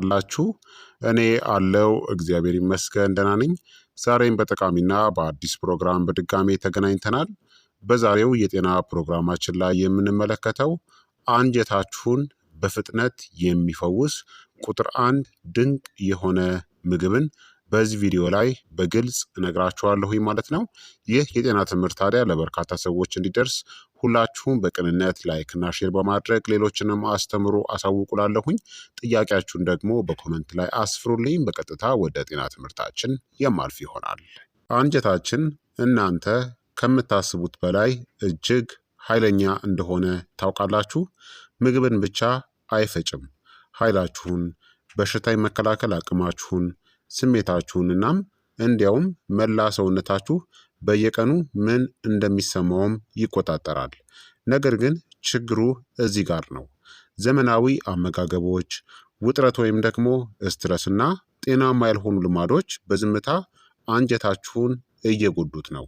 አላችሁ እኔ አለው እግዚአብሔር ይመስገን ደህና ነኝ። ዛሬም በጠቃሚና በአዲስ ፕሮግራም በድጋሜ ተገናኝተናል። በዛሬው የጤና ፕሮግራማችን ላይ የምንመለከተው አንጀታችሁን በፍጥነት የሚፈውስ ቁጥር አንድ ድንቅ የሆነ ምግብን በዚህ ቪዲዮ ላይ በግልጽ እነግራችኋለሁ ማለት ነው። ይህ የጤና ትምህርት ታዲያ ለበርካታ ሰዎች እንዲደርስ ሁላችሁም በቅንነት ላይክና ሼር በማድረግ ሌሎችንም አስተምሩ አሳውቁላለሁኝ። ጥያቄያችሁን ደግሞ በኮመንት ላይ አስፍሩልኝ። በቀጥታ ወደ ጤና ትምህርታችን የማልፍ ይሆናል። አንጀታችን እናንተ ከምታስቡት በላይ እጅግ ኃይለኛ እንደሆነ ታውቃላችሁ። ምግብን ብቻ አይፈጭም። ኃይላችሁን፣ በሽታ የመከላከል አቅማችሁን፣ ስሜታችሁን እናም እንዲያውም መላ ሰውነታችሁ በየቀኑ ምን እንደሚሰማውም ይቆጣጠራል። ነገር ግን ችግሩ እዚህ ጋር ነው። ዘመናዊ አመጋገቦች፣ ውጥረት ወይም ደግሞ ስትረስና ጤናማ ያልሆኑ ልማዶች በዝምታ አንጀታችሁን እየጎዱት ነው።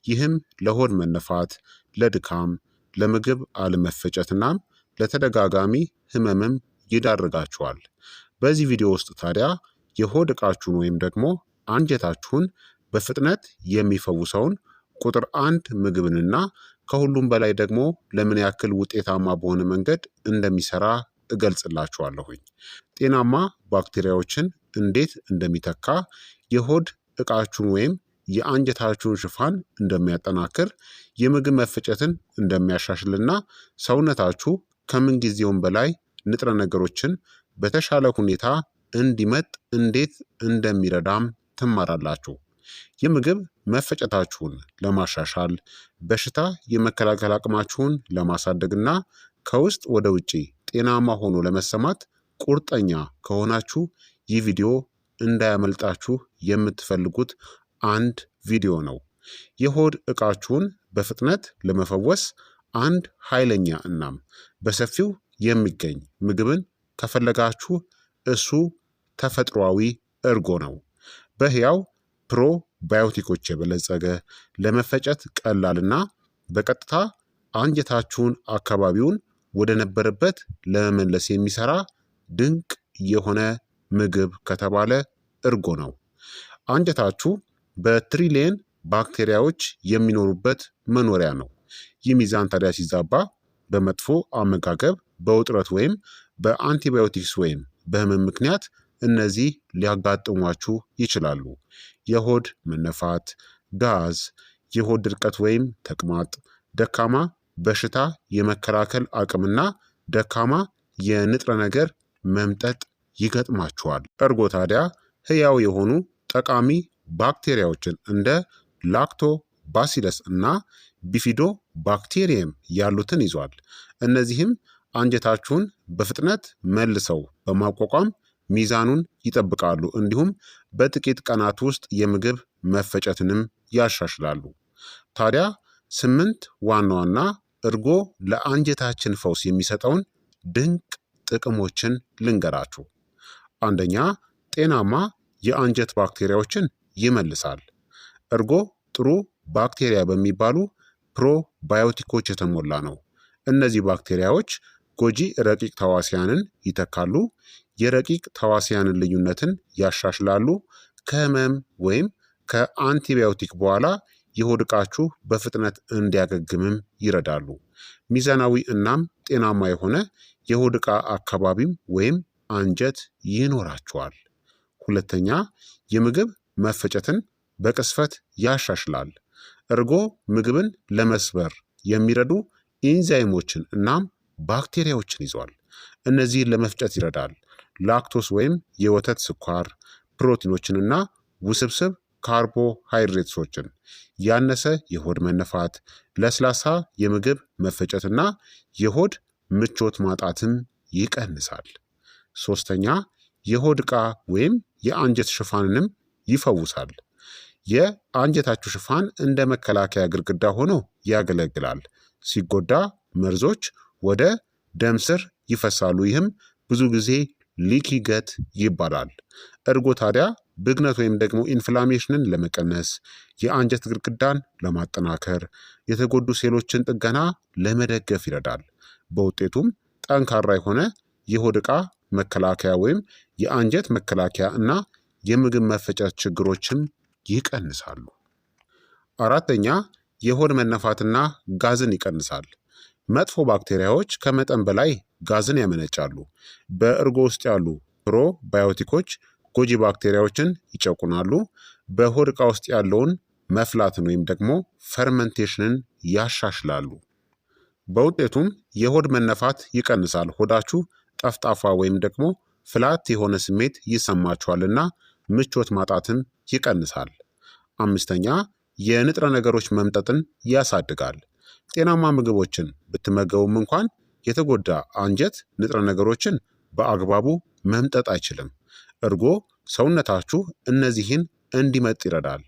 ይህም ለሆድ መነፋት፣ ለድካም፣ ለምግብ አለመፈጨትናም ለተደጋጋሚ ህመምም ይዳርጋችኋል። በዚህ ቪዲዮ ውስጥ ታዲያ የሆድ ዕቃችሁን ወይም ደግሞ አንጀታችሁን በፍጥነት የሚፈውሰውን ቁጥር አንድ ምግብንና ከሁሉም በላይ ደግሞ ለምን ያክል ውጤታማ በሆነ መንገድ እንደሚሰራ እገልጽላችኋለሁኝ። ጤናማ ባክቴሪያዎችን እንዴት እንደሚተካ፣ የሆድ ዕቃችሁን ወይም የአንጀታችሁን ሽፋን እንደሚያጠናክር፣ የምግብ መፈጨትን እንደሚያሻሽልና ሰውነታችሁ ከምንጊዜውም በላይ ንጥረ ነገሮችን በተሻለ ሁኔታ እንዲመጥ እንዴት እንደሚረዳም ትማራላችሁ። የምግብ መፈጨታችሁን ለማሻሻል፣ በሽታ የመከላከል አቅማችሁን ለማሳደግና ከውስጥ ወደ ውጪ ጤናማ ሆኖ ለመሰማት ቁርጠኛ ከሆናችሁ ይህ ቪዲዮ እንዳያመልጣችሁ የምትፈልጉት አንድ ቪዲዮ ነው። የሆድ ዕቃችሁን በፍጥነት ለመፈወስ አንድ ኃይለኛ እናም በሰፊው የሚገኝ ምግብን ከፈለጋችሁ እሱ ተፈጥሯዊ እርጎ ነው። በሕያው ፕሮባዮቲኮች የበለጸገ፣ ለመፈጨት ቀላልና በቀጥታ አንጀታችሁን አካባቢውን ወደ ነበረበት ለመመለስ የሚሰራ ድንቅ የሆነ ምግብ ከተባለ እርጎ ነው። አንጀታችሁ በትሪሊየን ባክቴሪያዎች የሚኖሩበት መኖሪያ ነው። ይህ ሚዛን ታዲያ ሲዛባ በመጥፎ አመጋገብ፣ በውጥረት ወይም በአንቲባዮቲክስ ወይም በህመም ምክንያት እነዚህ ሊያጋጥሟችሁ ይችላሉ። የሆድ መነፋት፣ ጋዝ፣ የሆድ ድርቀት ወይም ተቅማጥ፣ ደካማ በሽታ የመከላከል አቅምና ደካማ የንጥረ ነገር መምጠጥ ይገጥማችኋል። እርጎ ታዲያ ህያው የሆኑ ጠቃሚ ባክቴሪያዎችን እንደ ላክቶ ባሲለስ እና ቢፊዶ ባክቴሪየም ያሉትን ይዟል። እነዚህም አንጀታችሁን በፍጥነት መልሰው በማቋቋም ሚዛኑን ይጠብቃሉ። እንዲሁም በጥቂት ቀናት ውስጥ የምግብ መፈጨትንም ያሻሽላሉ። ታዲያ 8 ዋና ዋና እርጎ ለአንጀታችን ፈውስ የሚሰጠውን ድንቅ ጥቅሞችን ልንገራችሁ። አንደኛ፣ ጤናማ የአንጀት ባክቴሪያዎችን ይመልሳል። እርጎ ጥሩ ባክቴሪያ በሚባሉ ፕሮባዮቲኮች የተሞላ ነው። እነዚህ ባክቴሪያዎች ጎጂ ረቂቅ ተዋሲያንን ይተካሉ፣ የረቂቅ ተዋሲያንን ልዩነትን ያሻሽላሉ፣ ከህመም ወይም ከአንቲባዮቲክ በኋላ የሆድ ዕቃችሁ በፍጥነት እንዲያገግምም ይረዳሉ። ሚዛናዊ እናም ጤናማ የሆነ የሆድ ዕቃ አካባቢም ወይም አንጀት ይኖራችኋል። ሁለተኛ፣ የምግብ መፈጨትን በቅስፈት ያሻሽላል። እርጎ ምግብን ለመስበር የሚረዱ ኢንዛይሞችን እናም ባክቴሪያዎችን ይዟል። እነዚህን ለመፍጨት ይረዳል። ላክቶስ ወይም የወተት ስኳር፣ ፕሮቲኖችንና ውስብስብ ካርቦሃይድሬትሶችን፣ ያነሰ የሆድ መነፋት፣ ለስላሳ የምግብ መፈጨትና የሆድ ምቾት ማጣትም ይቀንሳል። ሶስተኛ፣ የሆድ ዕቃ ወይም የአንጀት ሽፋንንም ይፈውሳል። የአንጀታችሁ ሽፋን እንደ መከላከያ ግድግዳ ሆኖ ያገለግላል። ሲጎዳ መርዞች ወደ ደም ስር ይፈሳሉ። ይህም ብዙ ጊዜ ሊኪ ገት ይባላል። እርጎ ታዲያ ብግነት ወይም ደግሞ ኢንፍላሜሽንን ለመቀነስ፣ የአንጀት ግድግዳን ለማጠናከር፣ የተጎዱ ሴሎችን ጥገና ለመደገፍ ይረዳል። በውጤቱም ጠንካራ የሆነ የሆድ ዕቃ መከላከያ ወይም የአንጀት መከላከያ እና የምግብ መፈጨት ችግሮችም ይቀንሳሉ። አራተኛ የሆድ መነፋትና ጋዝን ይቀንሳል። መጥፎ ባክቴሪያዎች ከመጠን በላይ ጋዝን ያመነጫሉ። በእርጎ ውስጥ ያሉ ፕሮባዮቲኮች ጎጂ ባክቴሪያዎችን ይጨቁናሉ። በሆድ ዕቃ ውስጥ ያለውን መፍላትን ወይም ደግሞ ፈርመንቴሽንን ያሻሽላሉ። በውጤቱም የሆድ መነፋት ይቀንሳል። ሆዳችሁ ጠፍጣፋ ወይም ደግሞ ፍላት የሆነ ስሜት ይሰማችኋልና ምቾት ማጣትም ይቀንሳል። አምስተኛ የንጥረ ነገሮች መምጠጥን ያሳድጋል። ጤናማ ምግቦችን ብትመገቡም እንኳን የተጎዳ አንጀት ንጥረ ነገሮችን በአግባቡ መምጠጥ አይችልም። እርጎ ሰውነታችሁ እነዚህን እንዲመጥ ይረዳል።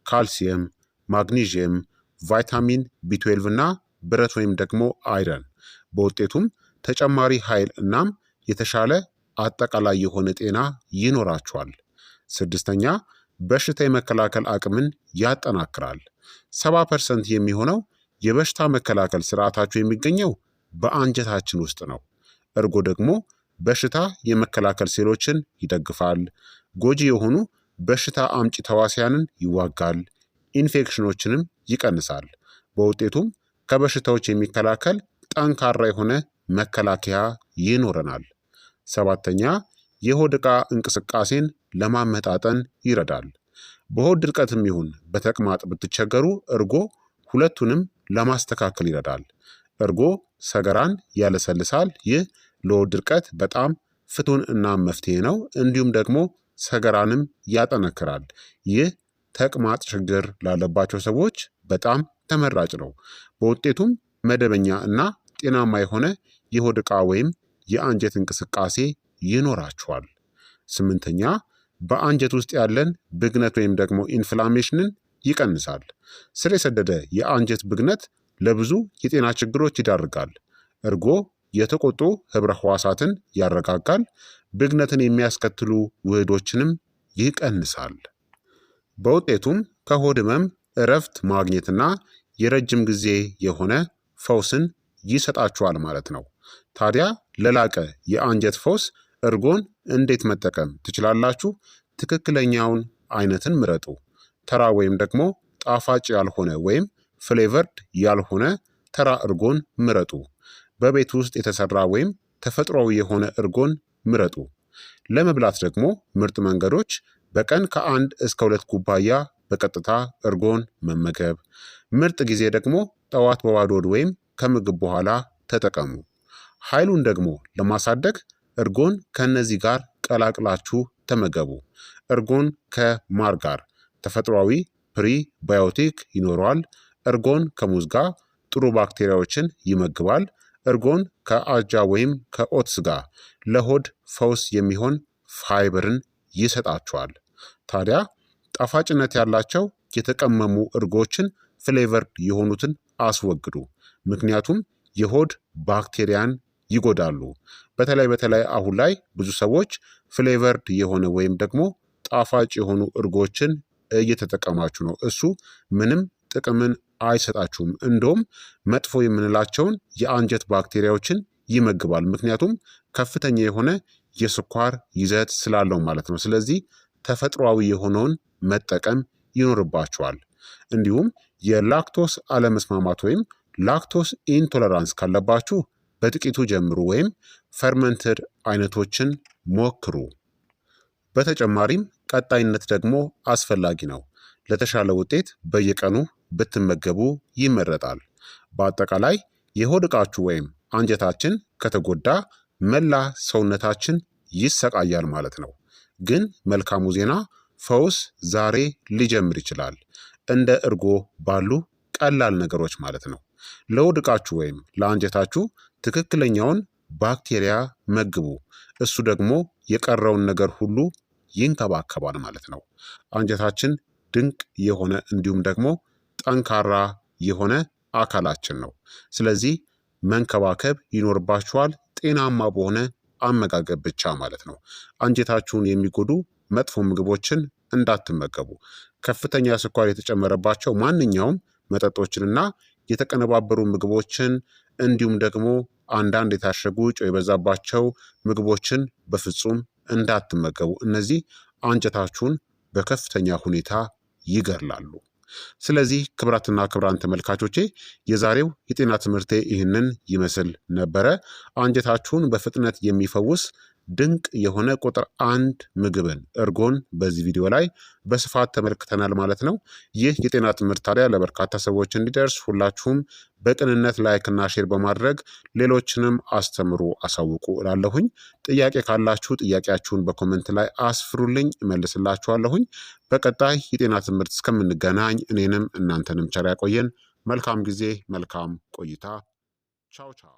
ካልሲየም፣ ማግኒዥየም፣ ቫይታሚን ቢ12 እና ብረት ወይም ደግሞ አይረን። በውጤቱም ተጨማሪ ኃይል እናም የተሻለ አጠቃላይ የሆነ ጤና ይኖራችኋል። ስድስተኛ በሽታ የመከላከል አቅምን ያጠናክራል። 70% የሚሆነው የበሽታ መከላከል ስርዓታችሁ የሚገኘው በአንጀታችን ውስጥ ነው። እርጎ ደግሞ በሽታ የመከላከል ሴሎችን ይደግፋል። ጎጂ የሆኑ በሽታ አምጪ ተዋሲያንን ይዋጋል። ኢንፌክሽኖችንም ይቀንሳል። በውጤቱም ከበሽታዎች የሚከላከል ጠንካራ የሆነ መከላከያ ይኖረናል። ሰባተኛ የሆድ ዕቃ እንቅስቃሴን ለማመጣጠን ይረዳል። በሆድ ድርቀትም ይሁን በተቅማጥ ብትቸገሩ እርጎ ሁለቱንም ለማስተካከል ይረዳል። እርጎ ሰገራን ያለሰልሳል። ይህ ለሆድ ድርቀት በጣም ፍቱን እና መፍትሄ ነው። እንዲሁም ደግሞ ሰገራንም ያጠነክራል። ይህ ተቅማጥ ችግር ላለባቸው ሰዎች በጣም ተመራጭ ነው። በውጤቱም መደበኛ እና ጤናማ የሆነ የሆድ ዕቃ ወይም የአንጀት እንቅስቃሴ ይኖራችኋል። ስምንተኛ በአንጀት ውስጥ ያለን ብግነት ወይም ደግሞ ኢንፍላሜሽንን ይቀንሳል። ስር የሰደደ የአንጀት ብግነት ለብዙ የጤና ችግሮች ይዳርጋል። እርጎ የተቆጡ ህብረ ህዋሳትን ያረጋጋል። ብግነትን የሚያስከትሉ ውህዶችንም ይቀንሳል። በውጤቱም ከሆድ ህመም እረፍት ማግኘትና የረጅም ጊዜ የሆነ ፈውስን ይሰጣችኋል ማለት ነው። ታዲያ ለላቀ የአንጀት ፈውስ እርጎን እንዴት መጠቀም ትችላላችሁ? ትክክለኛውን አይነትን ምረጡ። ተራ ወይም ደግሞ ጣፋጭ ያልሆነ ወይም ፍሌቨርድ ያልሆነ ተራ እርጎን ምረጡ። በቤት ውስጥ የተሰራ ወይም ተፈጥሯዊ የሆነ እርጎን ምረጡ። ለመብላት ደግሞ ምርጥ መንገዶች በቀን ከ1 እስከ 2 ኩባያ በቀጥታ እርጎን መመገብ። ምርጥ ጊዜ ደግሞ ጠዋት በባዶ ሆድ ወይም ከምግብ በኋላ ተጠቀሙ። ኃይሉን ደግሞ ለማሳደግ እርጎን ከእነዚህ ጋር ቀላቅላችሁ ተመገቡ። እርጎን ከማር ጋር ተፈጥሯዊ ፕሪባዮቲክ ይኖረዋል። እርጎን ከሙዝ ጋር ጥሩ ባክቴሪያዎችን ይመግባል። እርጎን ከአጃ ወይም ከኦትስ ጋር ለሆድ ፈውስ የሚሆን ፋይበርን ይሰጣችኋል። ታዲያ ጣፋጭነት ያላቸው የተቀመሙ እርጎችን ፍሌቨርድ የሆኑትን አስወግዱ፣ ምክንያቱም የሆድ ባክቴሪያን ይጎዳሉ። በተለይ አሁን ላይ ብዙ ሰዎች ፍሌቨርድ የሆነ ወይም ደግሞ ጣፋጭ የሆኑ እርጎችን እየተጠቀማችሁ ነው። እሱ ምንም ጥቅምን አይሰጣችሁም። እንደውም መጥፎ የምንላቸውን የአንጀት ባክቴሪያዎችን ይመግባል። ምክንያቱም ከፍተኛ የሆነ የስኳር ይዘት ስላለው ማለት ነው። ስለዚህ ተፈጥሯዊ የሆነውን መጠቀም ይኖርባችኋል። እንዲሁም የላክቶስ አለመስማማት ወይም ላክቶስ ኢንቶለራንስ ካለባችሁ በጥቂቱ ጀምሩ ወይም ፈርመንትድ አይነቶችን ሞክሩ። በተጨማሪም ቀጣይነት ደግሞ አስፈላጊ ነው። ለተሻለ ውጤት በየቀኑ ብትመገቡ ይመረጣል። በአጠቃላይ የሆድ ዕቃችሁ ወይም አንጀታችን ከተጎዳ መላ ሰውነታችን ይሰቃያል ማለት ነው። ግን መልካሙ ዜና ፈውስ ዛሬ ሊጀምር ይችላል። እንደ እርጎ ባሉ ቀላል ነገሮች ማለት ነው። ለሆድ ዕቃችሁ ወይም ለአንጀታችሁ ትክክለኛውን ባክቴሪያ መግቡ። እሱ ደግሞ የቀረውን ነገር ሁሉ ይንከባከባል ማለት ነው። አንጀታችን ድንቅ የሆነ እንዲሁም ደግሞ ጠንካራ የሆነ አካላችን ነው። ስለዚህ መንከባከብ ይኖርባችኋል። ጤናማ በሆነ አመጋገብ ብቻ ማለት ነው። አንጀታችሁን የሚጎዱ መጥፎ ምግቦችን እንዳትመገቡ። ከፍተኛ ስኳር የተጨመረባቸው ማንኛውም መጠጦችንና የተቀነባበሩ ምግቦችን እንዲሁም ደግሞ አንዳንድ የታሸጉ ጨው የበዛባቸው ምግቦችን በፍጹም እንዳትመገቡ። እነዚህ አንጀታችሁን በከፍተኛ ሁኔታ ይገድላሉ። ስለዚህ ክቡራትና ክቡራን ተመልካቾቼ የዛሬው የጤና ትምህርቴ ይህንን ይመስል ነበረ። አንጀታችሁን በፍጥነት የሚፈውስ ድንቅ የሆነ ቁጥር 1 ምግብን እርጎን በዚህ ቪዲዮ ላይ በስፋት ተመልክተናል ማለት ነው። ይህ የጤና ትምህርት ታዲያ ለበርካታ ሰዎች እንዲደርስ ሁላችሁም በቅንነት ላይክና ሼር በማድረግ ሌሎችንም አስተምሩ፣ አሳውቁ እላለሁኝ። ጥያቄ ካላችሁ ጥያቄያችሁን በኮመንት ላይ አስፍሩልኝ፣ እመልስላችኋለሁኝ። በቀጣይ የጤና ትምህርት እስከምንገናኝ እኔንም እናንተንም ቸር ያቆየን። መልካም ጊዜ፣ መልካም ቆይታ። ቻው ቻው።